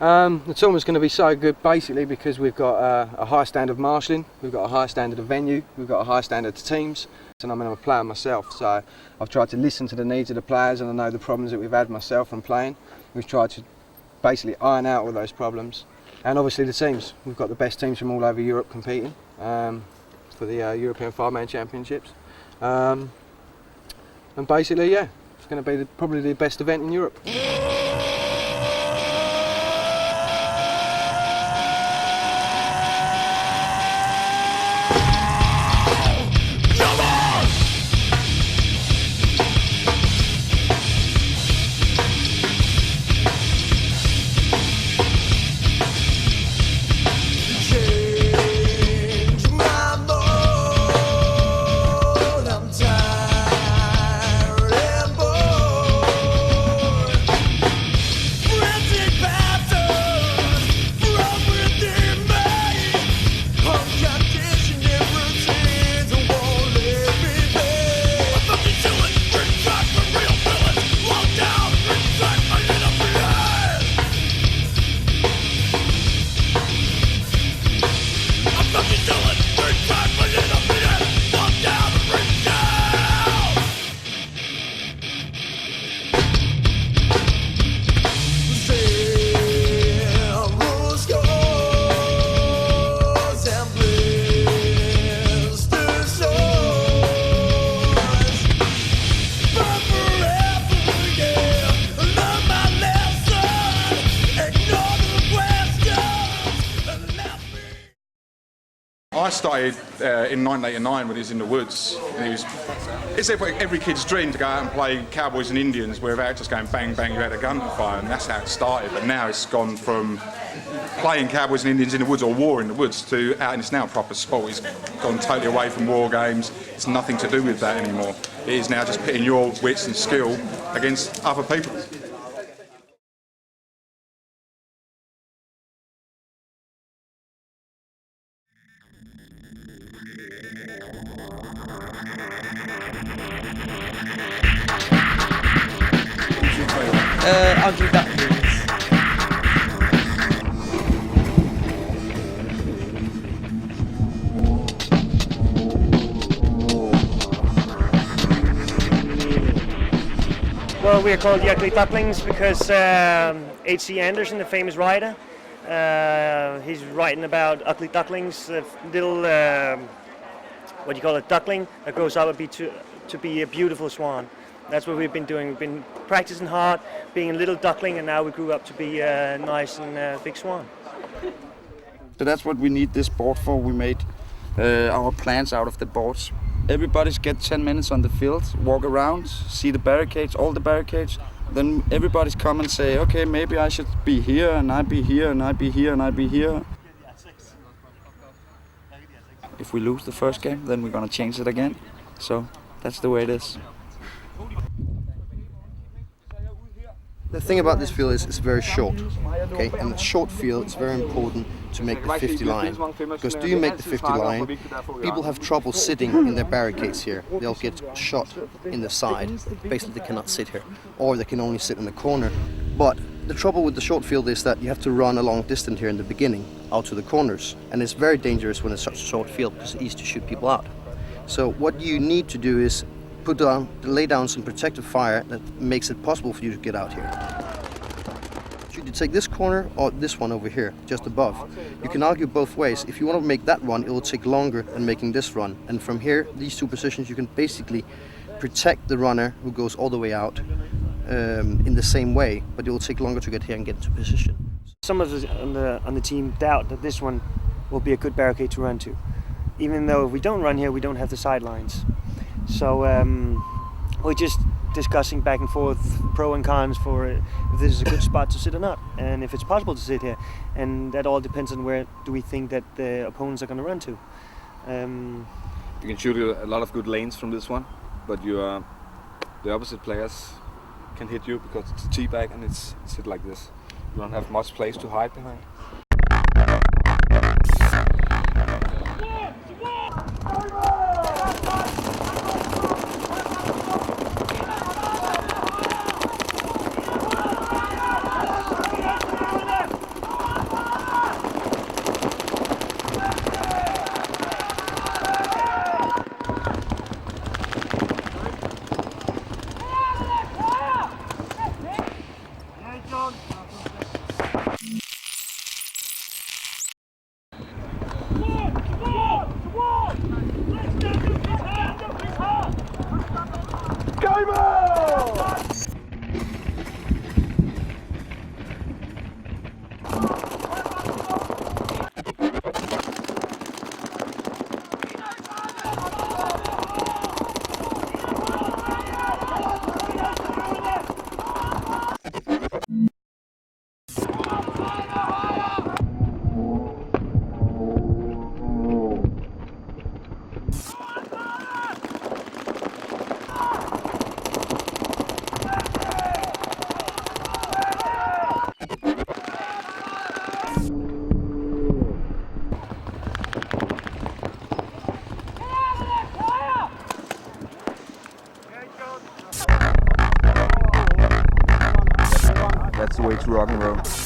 The tournament's going to be so good basically because we've got a high standard of marshalling, we've got a high standard of venue, we've got a high standard of teams, and I'm a player myself, so I've tried to listen to the needs of the players, and I know the problems that we've had myself from playing. We've tried to basically iron out all those problems, and obviously the teams. We've got the best teams from all over Europe competing for the European Man Championships, and basically, yeah, it's going to be probably the best event in Europe. I started in 1989 when he was in the woods. And it's every kid's dream to go out and play cowboys and Indians without just going bang, bang, you had a gun to fire, and that's how it started. But now it's gone from playing cowboys and Indians in the woods or war in the woods to out, and it's now a proper sport. It's gone totally away from war games. It's nothing to do with that anymore. It is now just pitting your wits and skill against other people. Ugly ducklings. Well, we are called the Ugly Ducklings because H.C. Anderson, the famous writer, he's writing about ugly ducklings, a little, what do you call it, duckling that grows up to be a beautiful swan. That's what we've been doing. We've been practicing hard, being a little duckling, and now we grew up to be a nice and big swan. So that's what we need this board for. We made our plans out of the boards. Everybody's get 10 minutes on the field, walk around, see the barricades, all the barricades. Then everybody's come and say, okay, maybe I should be here, and I be here, and I be here, and I be here. If we lose the first game, then we're gonna change it again. So that's the way it is. The thing about this field is it's very short, okay? And the short field is very important to make the 50 line. Because do you make the 50 line, people have trouble sitting in their barricades here. They'll get shot in the side. Basically, they cannot sit here. Or they can only sit in the corner. But the trouble with the short field is that you have to run a long distance here in the beginning, out to the corners. And it's very dangerous when it's such a short field because it's easy to shoot people out. So what you need to do is lay down some protective fire that makes it possible for you to get out here. Should you take this corner or this one over here, just above? You can argue both ways. If you want to make that run, it will take longer than making this run. And from here, these two positions, you can basically protect the runner who goes all the way out in the same way, but it will take longer to get here and get into position. Some of us on the team doubt that this one will be a good barricade to run to. Even though if we don't run here, we don't have the sidelines. So we're just discussing back and forth pro and cons for if this is a good spot to sit or not, and if it's possible to sit here, and that all depends on where do we think that the opponents are going to run to. You can shoot a lot of good lanes from this one, but the opposite players can hit you because it's a T-back and it's hit like this. You don't have much place to hide behind. That's the way to rock and roll.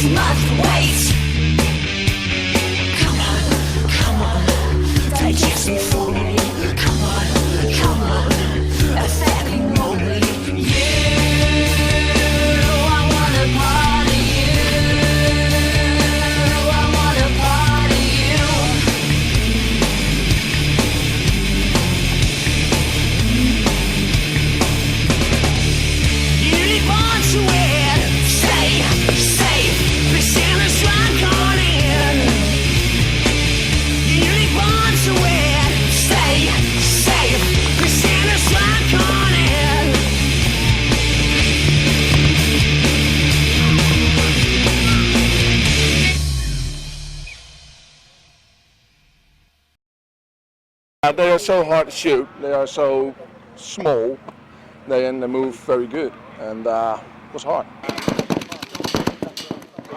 too much weight. Come on, digest me fully. Come on, affect me normally. I wanna party you. You need one to win. Stay safe. Prisoners run on in. You need one to win. Stay safe. Prisoners run on in. They are so hard to shoot. They are so small. They move very good, and it was hard.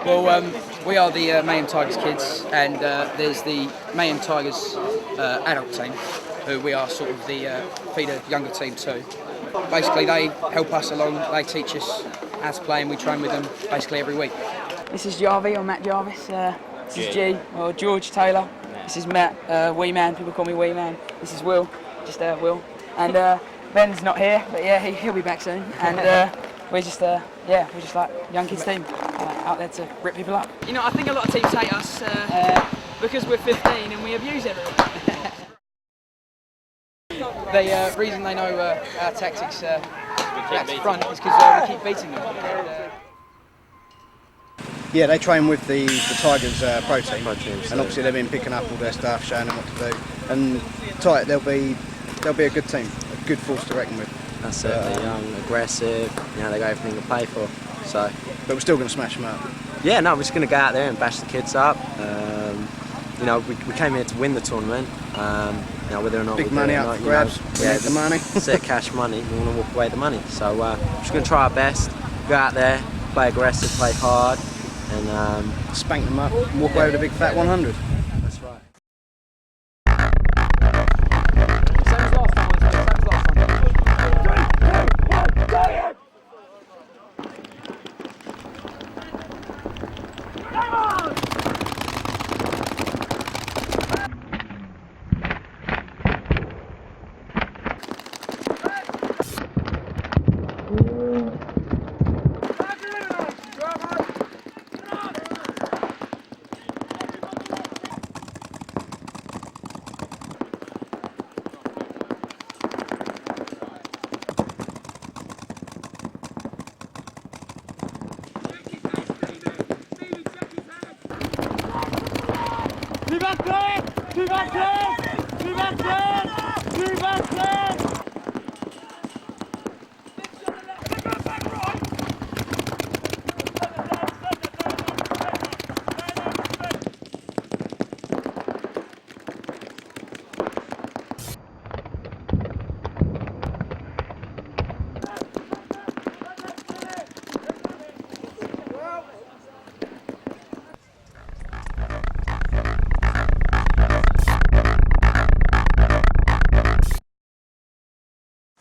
Well, we are the Mayhem Tigers kids, and there's the Mayhem Tigers adult team, who we are sort of the feed a younger team too. Basically, they help us along. They teach us how to play, and we train with them basically every week. This is Jarvie, or Matt Jarvis. This is G, or George Taylor. This is Matt, Wee Man. People call me Wee Man. This is Will, just Will. And Ben's not here, but yeah, he'll be back soon. And we're just like young kids team, out there to rip people up. You know, I think a lot of teams hate us because we're 15 and we abuse everyone. The reason they know our tactics at the front is because we keep beating them. Yeah, they train with the Tigers pro team, and obviously they've been picking up all their stuff, showing them what to do. And they'll be a good team, a good force to reckon with. That's it. They're young, aggressive. You know, they got everything to play for. So, but we're still going to smash them up. Yeah, no, we're just going to go out there and bash the kids up. You know, we came here to win the tournament. You know, whether or not big money out for grabs. Yeah, the money. Set cash money. We want to walk away the money. So we're just going to try our best. Go out there, play aggressive, play hard, and spank them up. And walk away with a big fat 100. That's right.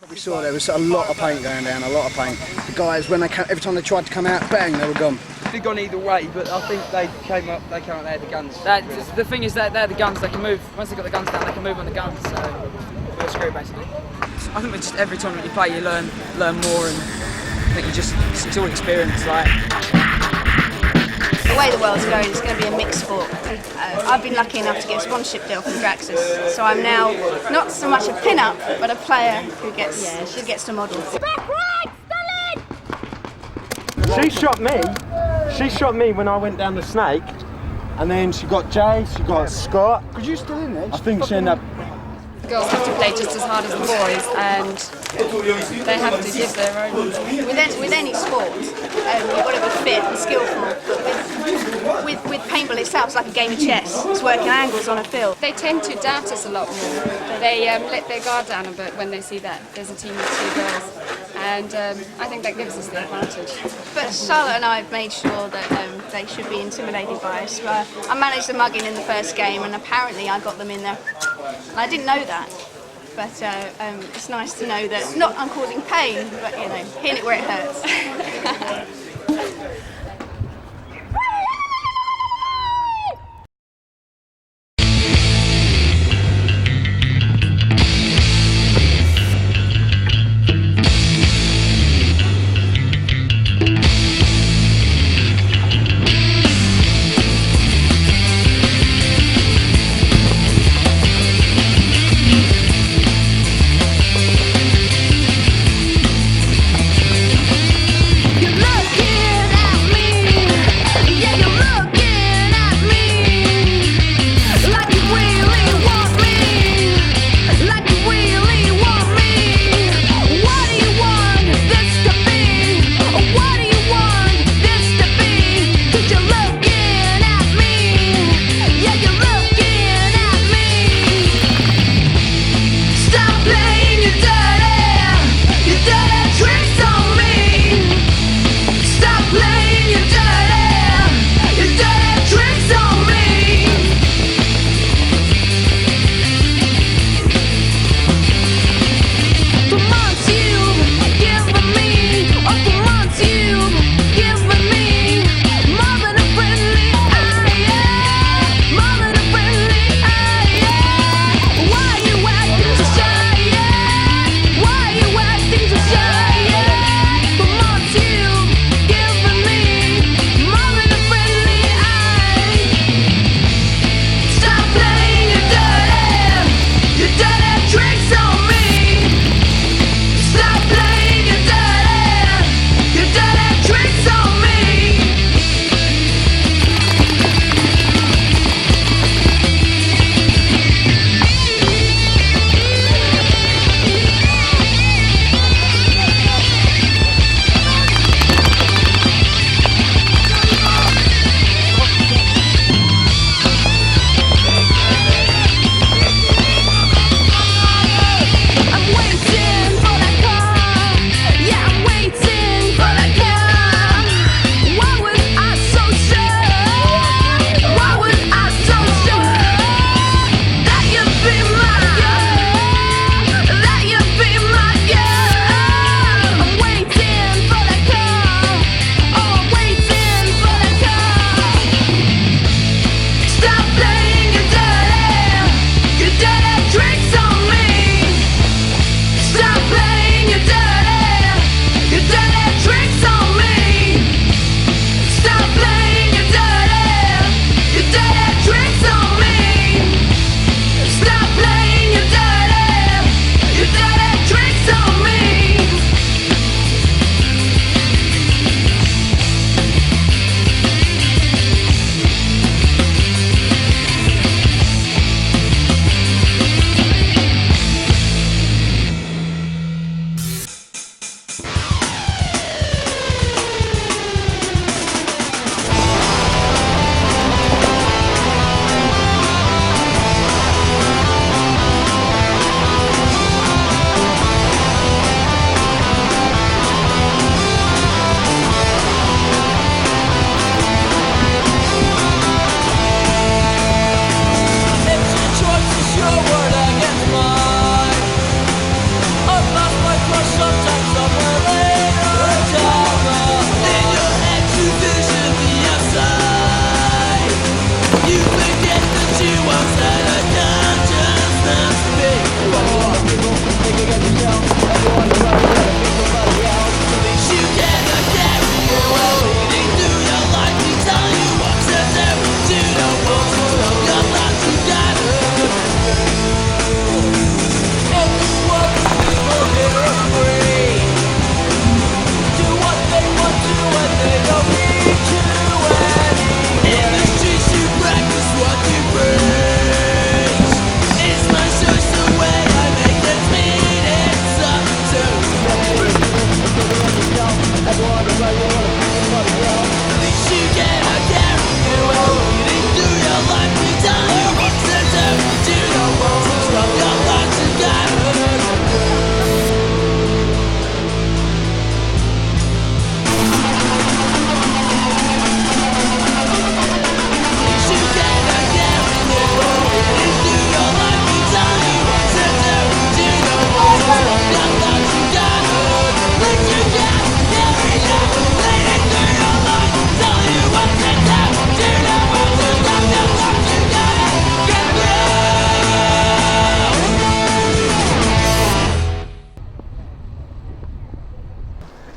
We saw there was a lot of paint going down, a lot of paint. The guys, when every time they tried to come out, bang, they were gone. Could have gone either way, but I think they came up, they had the guns. The thing is that they're the guns, they can move. Once they've got the guns down, they can move on the guns, so we're screwed basically. I think with just every tournament you play, you learn more, and I think it's all experience. Like, the way the world's going, it's going to be a mixed sport. I've been lucky enough to get a sponsorship deal from Draxus, so I'm now not so much a pin-up, but a player who gets to model. Back right, She shot me when I went down the snake, and then she got Jay, she got Scott. Because you're still in there? I think she ended up... Girls have to play just as hard as the boys, and they have to give their own. With any sport, you've got to be fit and skillful. But with paintball itself, it's like a game of chess. It's working angles on a field. They tend to doubt us a lot more. They let their guard down a bit when they see that there's a team of two girls, and I think that gives us the advantage. But Charlotte and I have made sure that they should be intimidated by us. I managed the mugging in the first game, and apparently I got them in there. And I didn't know that, but it's nice to know that not I'm causing pain, but you know, hitting it where it hurts.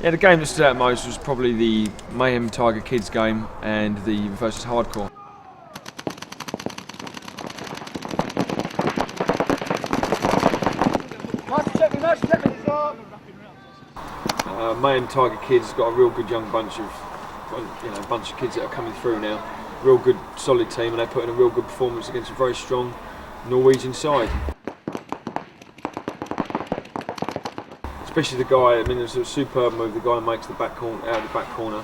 Yeah, the game that stood out most was probably the Mayhem Tiger Kids game and the versus Hardcore. Mayhem Tiger Kids got a real good young bunch of kids that are coming through now. Real good, solid team, and they put in a real good performance against a very strong Norwegian side. Especially the guy, I mean, it's a superb move. The guy makes the back corner, out of the back corner,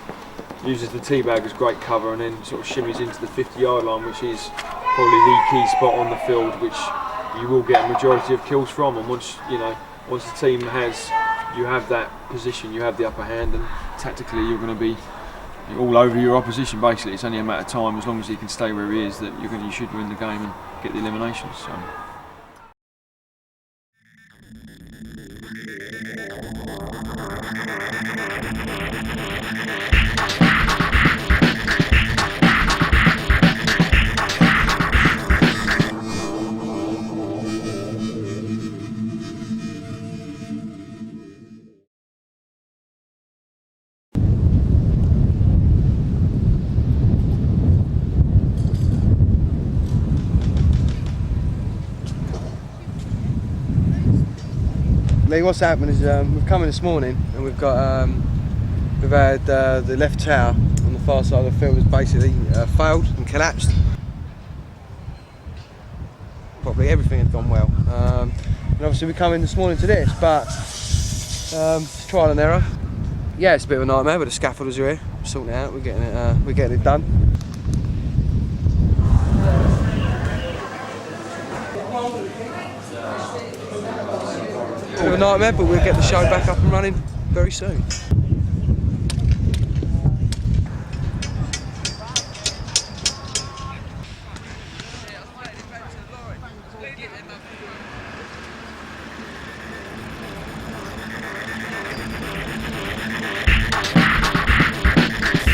uses the tee bag as great cover, and then sort of shimmies into the 50-yard line, which is probably the key spot on the field, which you will get a majority of kills from. And once the team you have that position, you have the upper hand, and tactically you're going to be all over your opposition. Basically, it's only a matter of time, as long as he can stay where he is, that you should win the game and get the eliminations. So. Lee, what's happened is we've come in this morning and we've had the left tower on the far side of the field has basically failed and collapsed. Probably everything had gone well, and obviously we come in this morning to this, but it's trial and error. Yeah, it's a bit of a nightmare, but the scaffolders are here, we're sorting it out, we're getting it done. Bit of a nightmare, but we'll get the show back up and running very soon.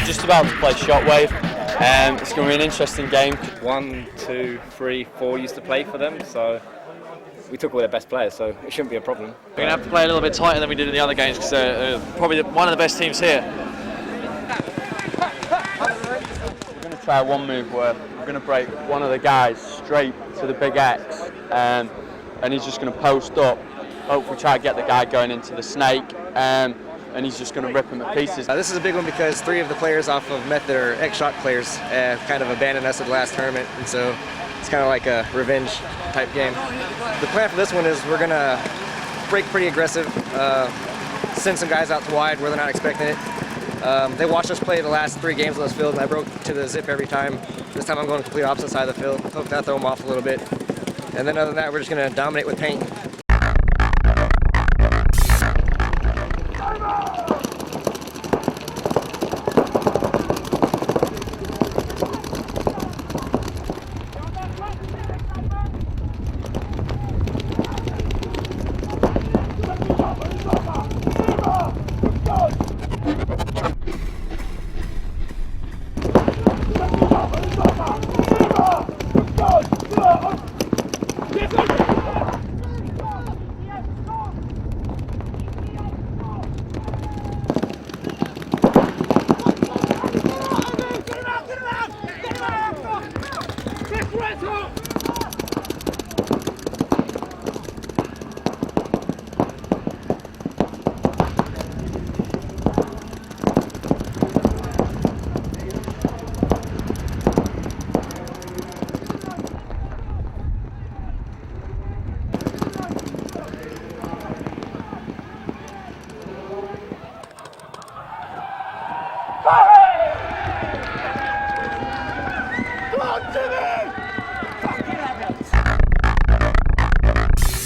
Just about to play Shockwave. It's going to be an interesting game. 1, 2, 3, 4 used to play for them, so we took all their best players, so it shouldn't be a problem. We're going to have to play a little bit tighter than we did in the other games because they're probably one of the best teams here. We're going to try one move where we're going to break one of the guys straight to the big X, and he's just going to post up, hopefully try to get the guy going into the snake, and he's just going to rip him to pieces. This is a big one because 3 of the players off of Met that are X-Shot players kind of abandoned us at the last tournament, and so it's kind of like a revenge type game. The plan for this one is we're going to break pretty aggressive, send some guys out to wide where they're not expecting it. They watched us play the last 3 games on this field, and I broke to the zip every time. This time I'm going to complete opposite side of the field. Hope that throw them off a little bit. And then other than that, we're just going to dominate with paint.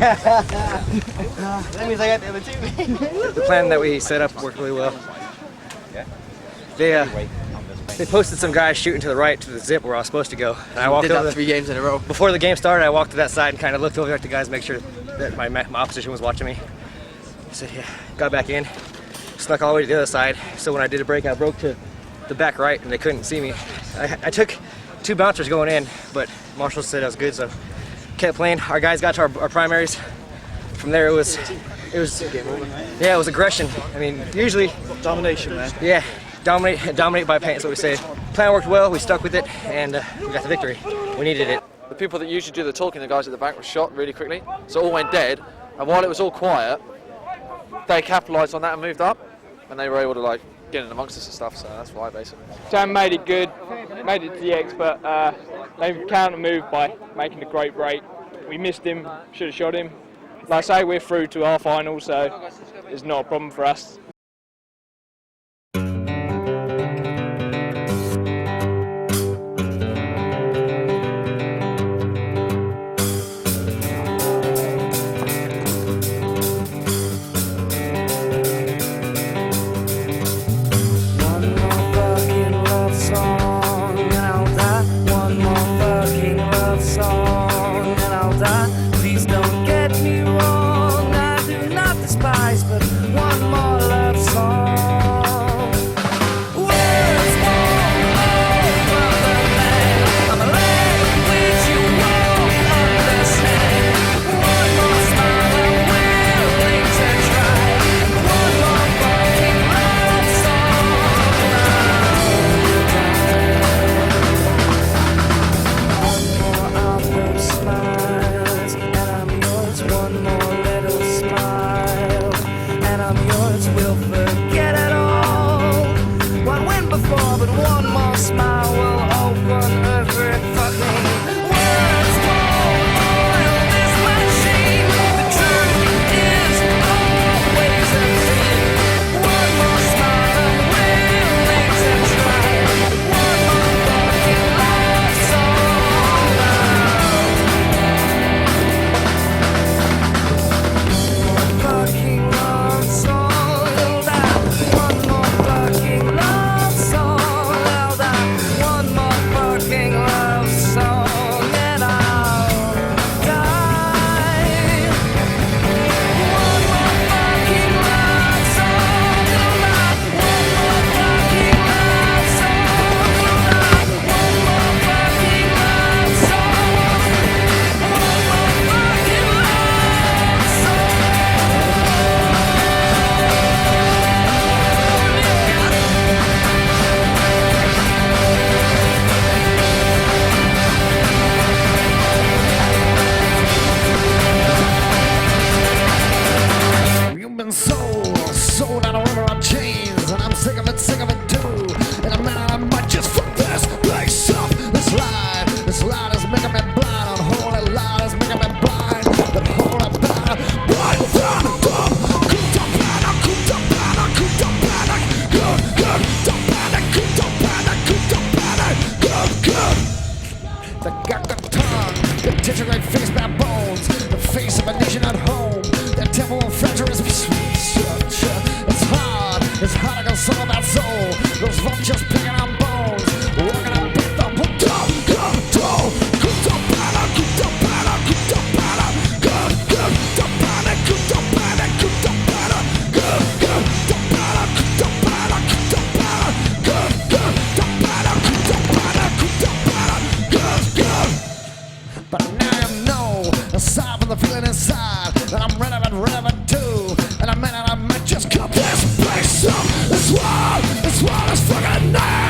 That means I got the other 2. The plan that we set up worked really well. They posted some guys shooting to the right to the zip where I was supposed to go. And I walked over 3 games in a row. Before the game started, I walked to that side and kind of looked over at the guys, make sure that my opposition was watching me. I said, yeah, got back in, snuck all the way to the other side. So when I did a break, I broke to the back right and they couldn't see me. I took 2 bouncers going in, but Marshall said I was good, so kept playing. Our guys got to our primaries. From there it was It was, yeah, it was aggression. I mean, usually domination, man. Yeah, dominate by paint is what we say. Plan worked well. We stuck with it, and we got the victory. We needed it. The people that usually do the talking, the guys at the back, were shot really quickly, so it all went dead. And while it was all quiet, they capitalised on that and moved up, and they were able to like get in amongst us and stuff. So that's why basically. Sam made it good, made it to the X, but they counter moved by making a great break. We missed him, should have shot him. Like I say, we're through to our final, so it's not a problem for us. It's wild, it's fucking nice.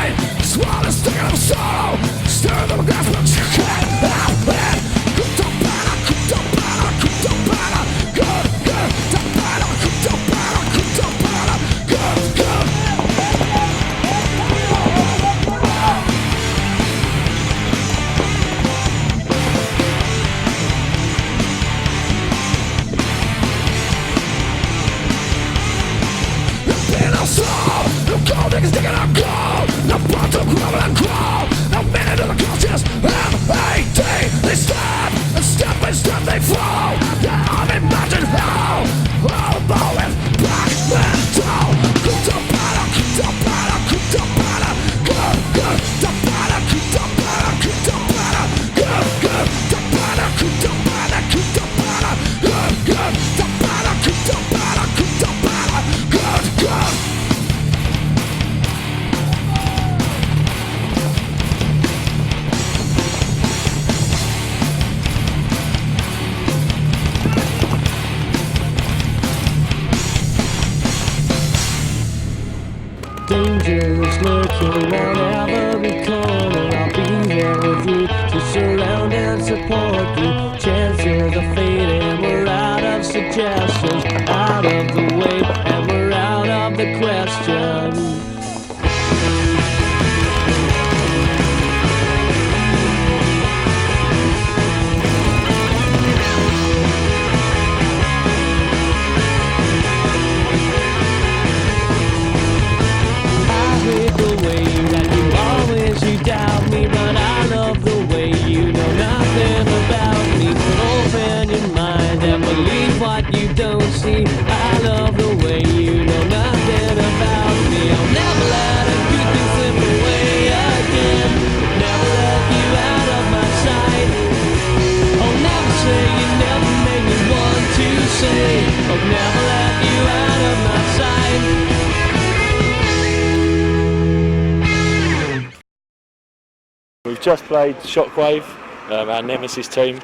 We've just played Shockwave, our nemesis team,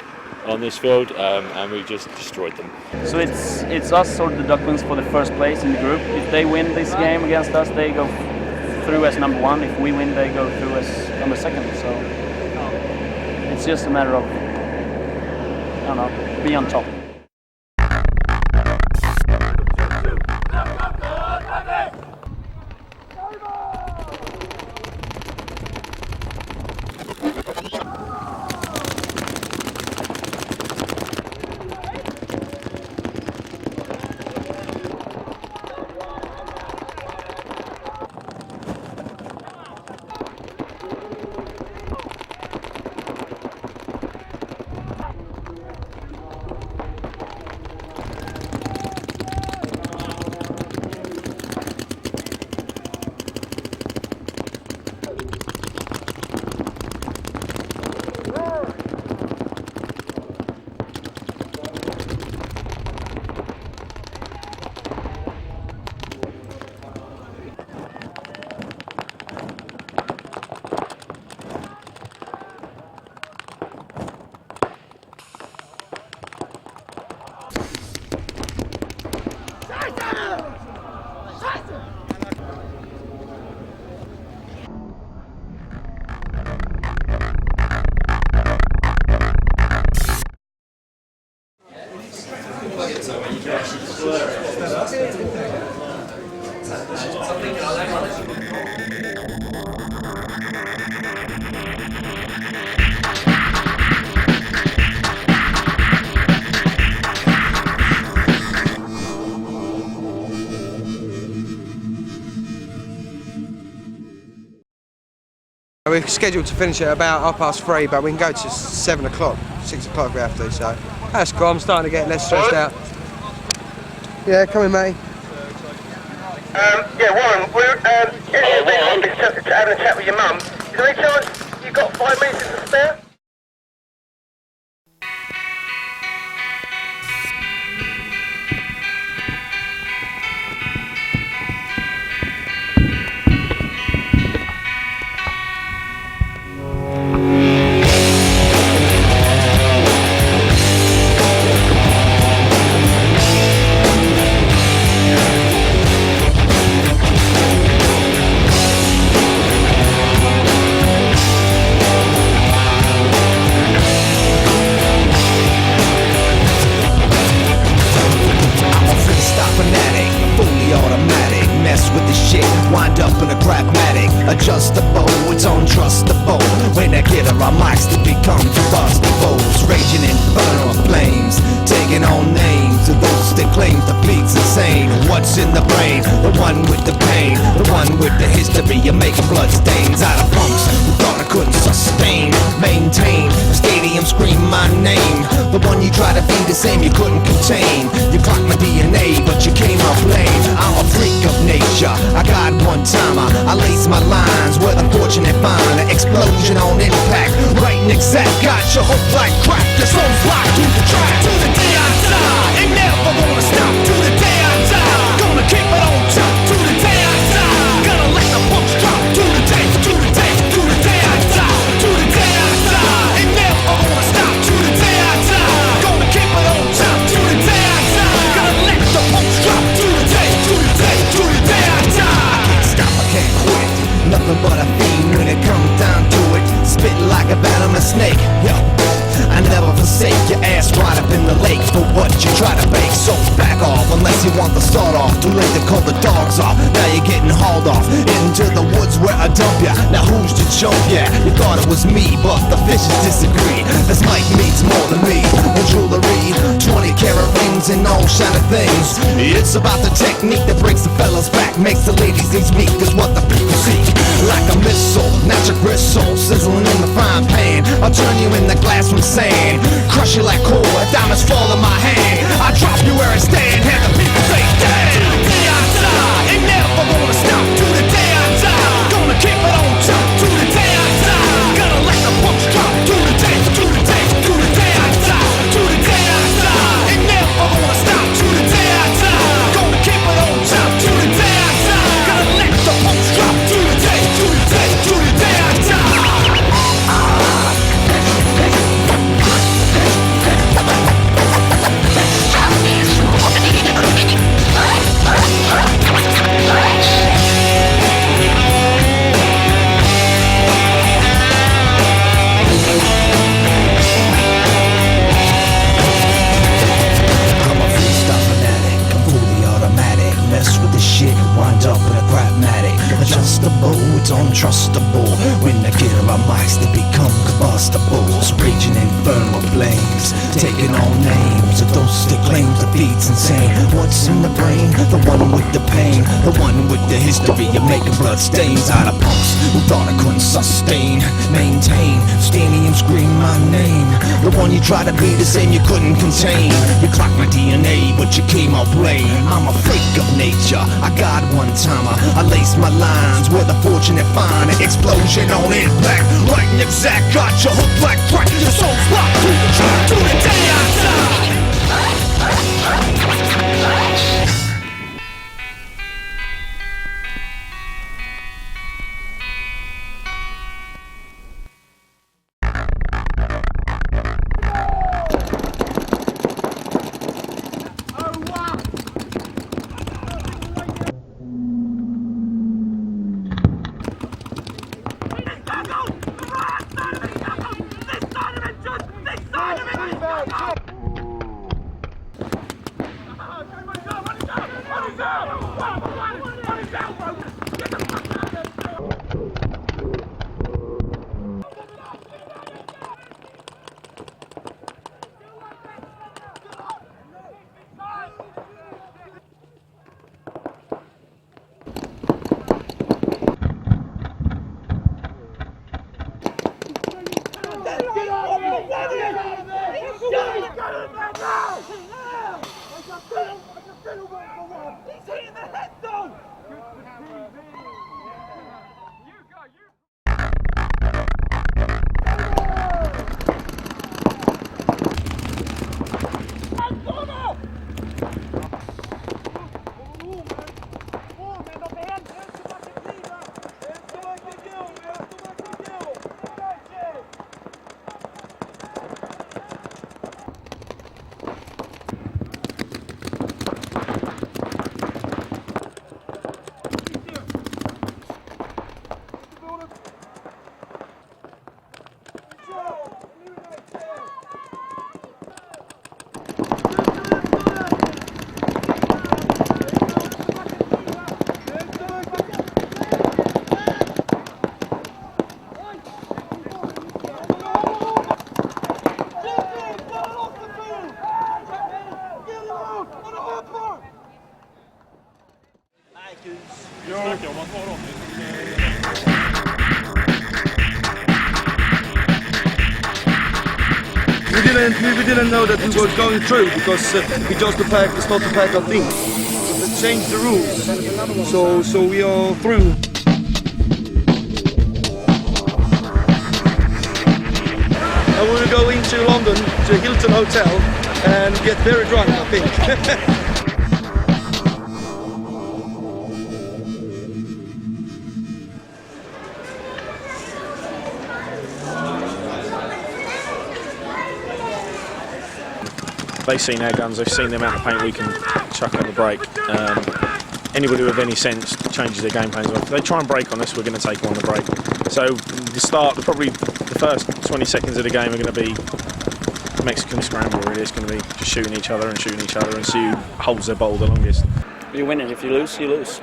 on this field, and we've just destroyed them. So it's us or the Ducklings for the first place in the group. If they win this game against us, they go through as number 1. If we win, they go through as number 2. So it's just a matter of, I don't know, be on top. We're scheduled to finish at about 3:30, but we can go to 7 o'clock, 6 o'clock if we have to, so that's cool. I'm starting to get less stressed out. Yeah, come in, mate. Yeah, Warren, we're having a chat with your mum. Is there any chance you've got 5 minutes to spare? Adjustable, it's untrustable. When I get her, our mics to become combustibles. Raging in burner flames, taking on names of those that claim the beat's insane. What's in the brain? The one with the pain, the one with the history of making blood stains out of punks who thought I couldn't sustain, maintain. The stadium scream my name. The one you try to be the same, you couldn't contain. You clocked my DNA, but you came up lame. I'm a freak of nature, I got one timer. I lace my lines with a fortunate find. An explosion on impact, right and exact. Got your hope like crack, your soul's locked to the track. To the day I die, ain't never gonna stop. To the day I die, gonna keep it on top. To the day I die, gonna let the books drop. To the day, to the day, to the day I die. To the day I die, ain't never gonna stop. To the day I die, gonna keep it on top. To the day I die, gonna let the books drop. To the day, to the day, to the day I die. I can't stop, I can't quit. Nothing but a fiend when it comes down to it. Spit like a venomous snake, yo. I never forsake your ass right up in the lake for what you try to bake. So back off unless you want the start off. Too late to call the dogs off. Now you're getting hauled off into the woods where I dump ya. Now who's the chump? Yeah, you thought it was me, but the fishes disagree. This mic means more than me. The jewelry, 20-carat rings and all shiny things. It's about the technique that breaks the fella's back, makes the ladies these weak. Is what the people seek. Like a missile, natural gristle, sizzling in the frying pan. I'll turn you in the glass from sand, crush you like coal, diamonds fall in my hand. I drop you where I stand, and the people say damn. To the day I die, ain't never gonna stop. To the day I die, gonna keep it on top. To the day I die, gonna let the books drop. To the day, to the day, to the day I die. To the day I die, ain't never gonna stop. To the day I die, gonna keep it on top. To the day I die, gonna let the books drop. To the day, to the day, to the day I die. taking on names of those that claim defeat's insane. What's in the brain? The one with the pain, the one with the history of making blood stains out of punks who thought I couldn't sustain, maintain, stadium scream my name. The one you try to be the same you couldn't contain. You clocked my DNA, but you came out plain. I'm a freak of nature, I got one timer. I lace my lines where the fortunate find an explosion on impact. Right and exact, got your hook like crack. Your soul's locked through the track to the day I die. We didn't know that we were going through because we just started to pack our things. They changed the rules, so we are through. I will go into London to Hilton Hotel and get very drunk, I think. They've seen our guns, they've seen the amount of paint we can chuck on the break. Anybody with any sense changes their game plans. If they try and break on us, we're going to take them on the break. So probably the first 20 seconds of the game are going to be Mexican scramble, really. It's going to be just shooting each other and see who holds their bowl the longest. You win it, if you lose, you lose.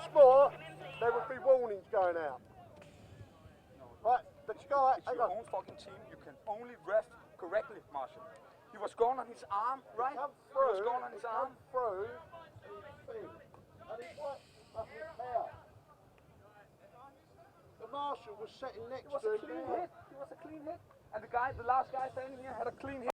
sport, there would be warnings going out. Right, the guy... It's your own fucking team. You can only ref correctly, Marshall. He was going on his arm, right? He was going on his arm. Through, and he went up his hair. The marshal was sitting next to him. It was a clean hit. And the last guy standing here had a clean hit.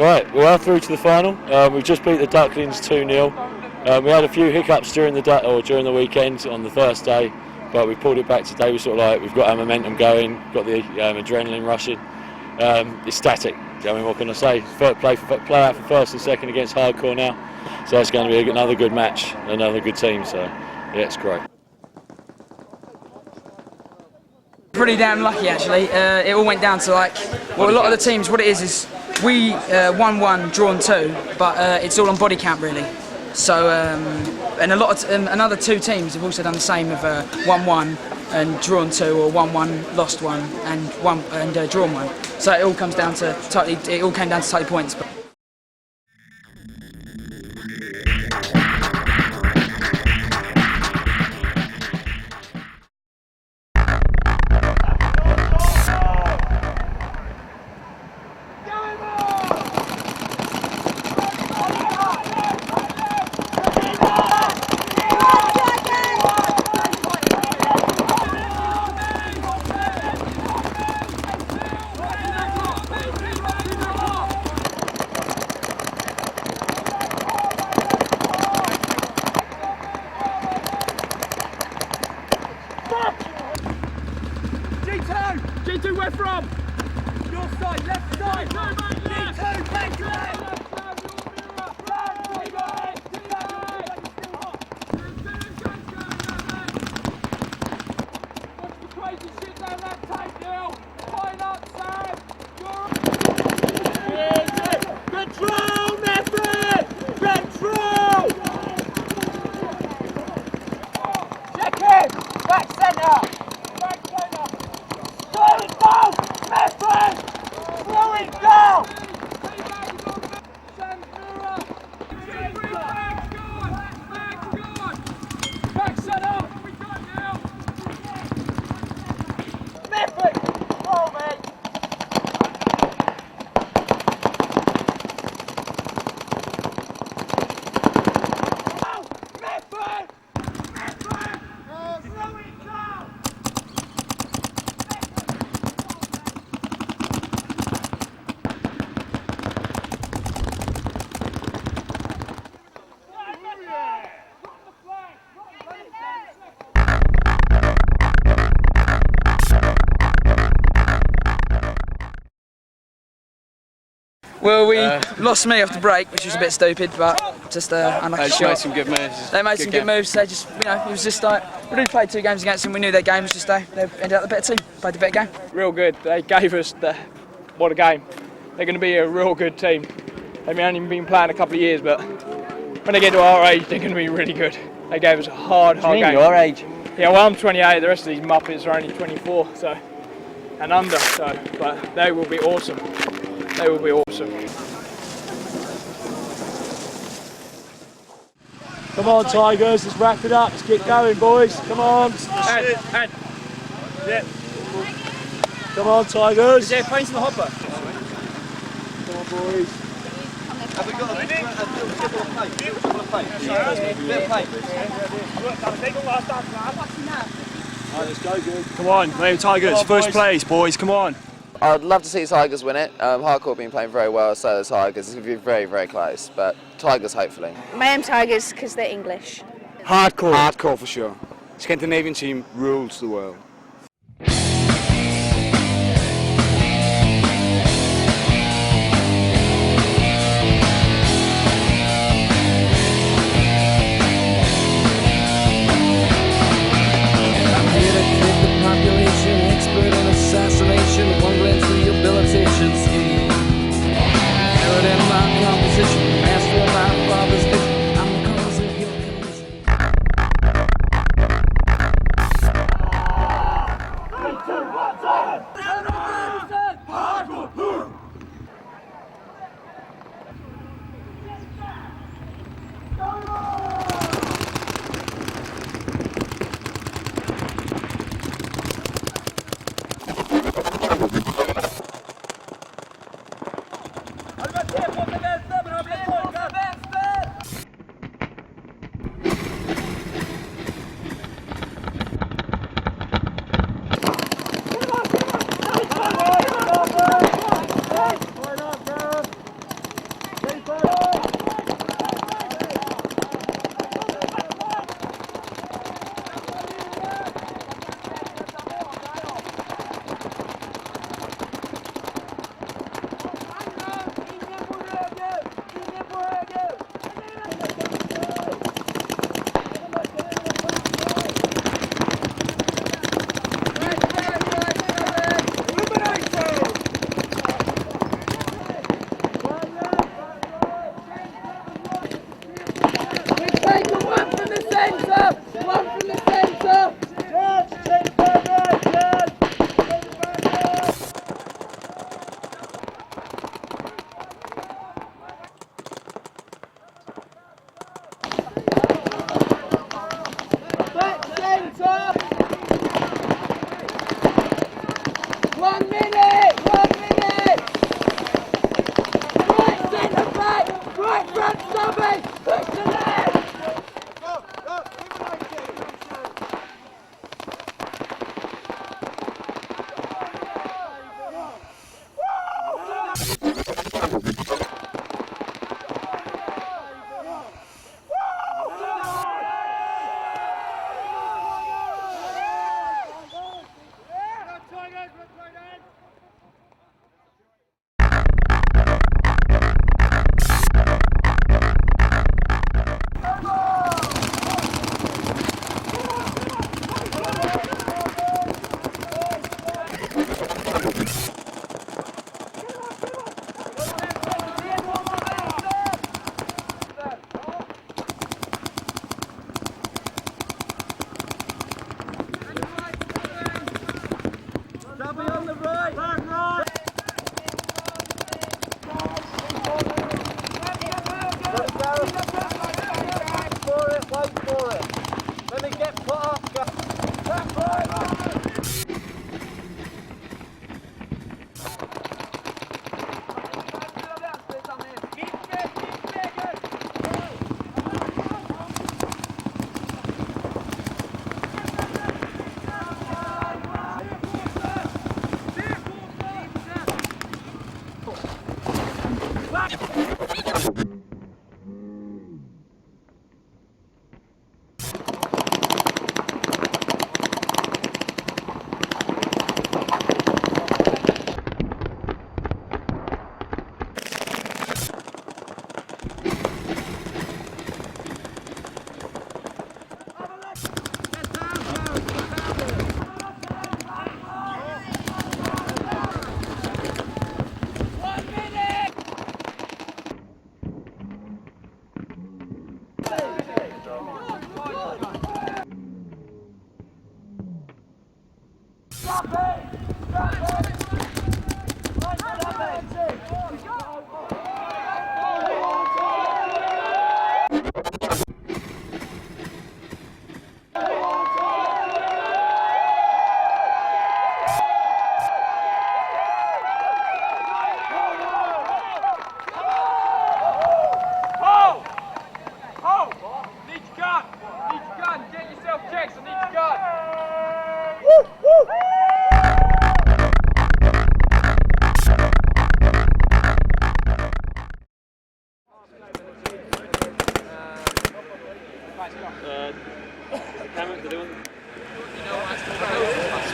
Right, we are through to the final. We've just beat the Ducklings 2-0. We had a few hiccups during the weekend on the first day, but we pulled it back today. We've got our momentum going, got the adrenaline rushing. It's static. I mean, what can I say? Play out for first and second against Hardcore now, so it's going to be another good match, another good team. So yeah, it's great. Pretty damn lucky actually. It all went down to a lot of the teams. What it is we won 1, drawn 2, but it's all on body count really. So and a lot of another 2 teams have also done the same of won 1 and drawn 2, or 1-1, lost 1, and drawn 1. So it all comes down to it all came down to tight points. Well, we lost me off the break, which was a bit stupid, but just unlucky shot. They made some good moves. They made some good moves. They just, you know, it was just like we already played 2 games against them. We knew their game was just they ended up the better team, played the better game. Real good. They gave us what a game. They're going to be a real good team. They've only been playing a couple of years, but when they get to our age, they're going to be really good. They gave us a hard game. Your age? Yeah, well, I'm 28. The rest of these Muppets are only 24, so and under. So, but they will be awesome. They will be awesome. Come on, Tigers, let's wrap it up. Let's get going, boys. Come on. And. Yeah. Come on, Tigers. Is there paint in the hopper? Come on, boys. Have we got a bit of paint? Let's go, good. Come on, Tigers, first place, boys, come on. I'd love to see Tigers win it. Hardcore been playing very well, so the Tigers. It's going to be very, very close, but Tigers hopefully. Mayhem Tigers because they're English. Hardcore. Hardcore for sure. Scandinavian team rules the world. Expert on assassination, one glance rehabilitation scheme. Error in my composition, master of my father's vision. I'm the cause of your condition.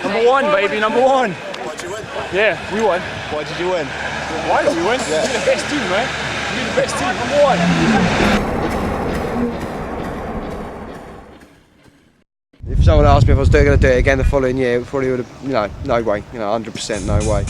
Number one, baby, number one. Why'd you win? Yeah, we won. Why did you win? Why did we win? Yeah. We're the best team, man. We're the best team, number one. If someone asked me if I was going to do it again the following year, it probably would have, no way, 100% no way.